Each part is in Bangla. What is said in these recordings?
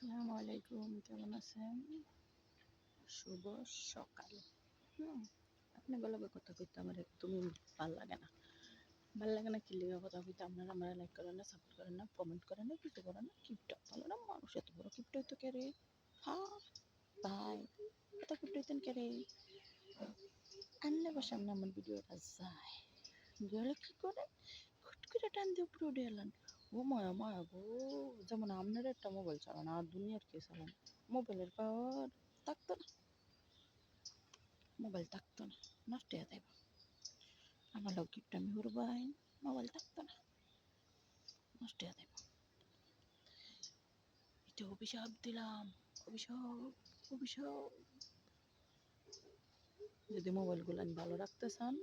আসসালামু আলাইকুম, কেমন আছেন? শুভ সকাল। হুম আপনি লগে কথা কইতে আমার একদমই ভাল লাগে না। ভাল লাগে না কি লিগে কথা কইতে? আপনারা আমার লাইক করেন না, সাপোর্ট করেন না, কমেন্ট করেন না, কিছু করেন না। কিপটা ভালো না, মানুষ এত বড় কিপটা হইতো কে রে? হ্যাঁ ভাই, এত কিপটা হইতেন কে রে? আনলে বা সামনে আমার ভিডিওটা যায়, গেলে কি করেন? খুট করে টান দিয়ে উপরে উঠে এলেন। ও মায়া মায়া গো, যেমন আপনার একটা মোবাইল চালান আর দুনিয়ার কে চালান, মোবাইলের পাওয়ার থাকতো না, মোবাইল থাকতো না, নষ্ট হয়ে যাইব। আমার লোক গিফট আমি উড়বাই, মোবাইল থাকতো না, নষ্ট হয়ে যাইব। এটা অভিশাপ দিলাম, অভিশাপ, অভিশাপ। যদি মোবাইলগুলো ভালো রাখতে চান,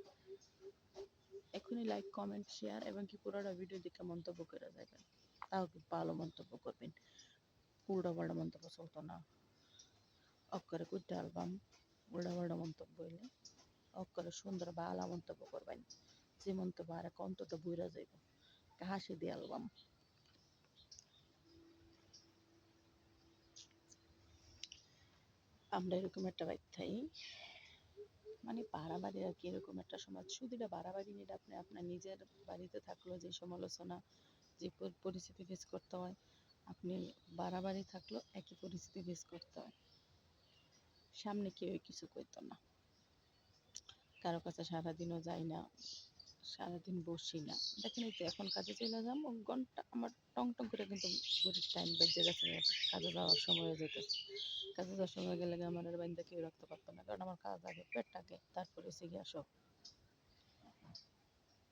এখনই লাইক, কমেন্ট, শেয়ার এবং কি পুরোটা ভিডিও দেখে মন্তব্য করে যাবেন। তাও কি ভালো মন্তব্য করবেন, উল্টা পাল্টা মন্তব্য চলতো না। অক্ষরে করতে অ্যালবাম, উল্টা পাল্টা মন্তব্য হইলে অক্ষরে সুন্দর বালা মন্তব্য করবেন, যে মন্তব্য আর অন্তত বুঝা যাইব। হাসি দিয়ে অ্যালবাম। আমরা এরকম একটা বাড়ি, মানে ভাড়া বাড়ি আর কি, এরকম একটা সমাজ। শুধু এটা ভাড়া বাড়ি নিয়ে আপনি আপনার নিজের বাড়িতে থাকলেও যে সমালোচনা, যে পরিস্থিতি ফেস করতে হয়, আপনি ভাড়া বাড়ি থাকলেও একই পরিস্থিতি ফেস করতে হয়। সামনে কেউ কিছু কইতো না, কারো কাছে সারাদিনও যাই না, সারাদিন বসি না। দেখেন এই তো এখন কাজে চলে যাম, ঘন্টা আমার টং টং করে কিন্তু ঘড়ির টাইম বেজে গেছে, কাজে যাওয়ার সময় হয়ে যেতেছে। কাজে যাওয়ার সময় গেলে আমার আর বাইন্দা কেউ রাখতে পারতো না, কারণ আমার কাজ আগে, পেটটাকে, তারপরে সিগিয়া সব।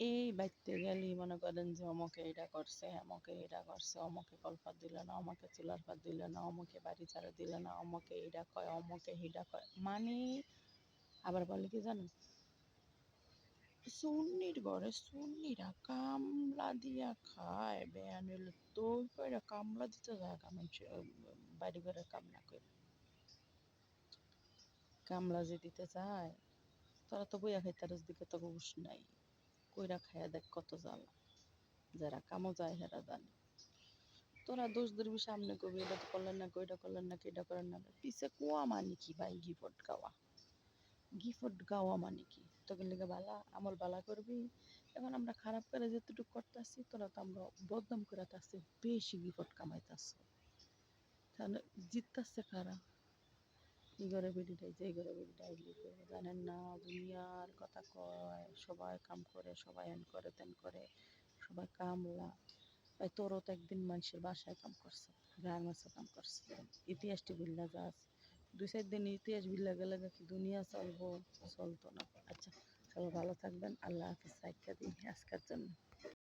এই বাইতে গেলেই মনে করেন যে অমকে এটা করছে, অমকে এটা করছে, অমকে কলপাত দিল না, অমকে চুলার পাত দিল না, অমকে বাড়ি ঝাড়ু দিল না, অমকে এটা কয়, অমকে হিডা কয়, মানে আবার বলে কি জানেন, সুন্নির ঘরে সুন্নিরা কামলা দিয়া খায়, বেয়ান হইলে তোর কইরা কামলা দিতে যায়, মানুষ বাড়ি ঘরে কাম না করে কামলা যে দিতে চায়, তোরা তো বইয়া খাইতারস দিকে তো হুশ নাই, কইরা খাইয়া দেখ কত জ্বালা। যারা কামো যায় হেরা জানে। তোরা দোষ ধরবি, সামনে কবি এটা তো করলেন না, কইটা করলেন না, কেটা করেন না, পিছে কোয়া মানে কি ভাই? গিফট গাওয়া, গিফট গাওয়া মানে কি? তোকে লেগে বালা আমল বালা করবি। এখন আমরা খারাপ করে যেতটুকু করতেছি, তোরা তো আমরা বদনাম করে আসছি, বেশি গিফট কামাইতেছে। তাহলে জিততেছে কারা? এই ঘরে বেরিটাই, যে ঘরে বেরিটাই জানেন না, দুনিয়ার কথা কয়, সবাই কাম করে, সবাই এন করে তেন করে, সবাই কামলা। ভাই তোরও তো একদিন মানুষের বাসায় কাম করছে, গায়ের মাছে কাম করছে, ইতিহাসটি ভুললা যাস। 2-4 দিন ইতিহাস ভুললা গেলে কি দুনিয়া চলবো? চলতো না। আচ্ছা, সবাই ভালো থাকবেন, আল্লাহ হাফিজ, রাইখা দিই আজকের জন্য।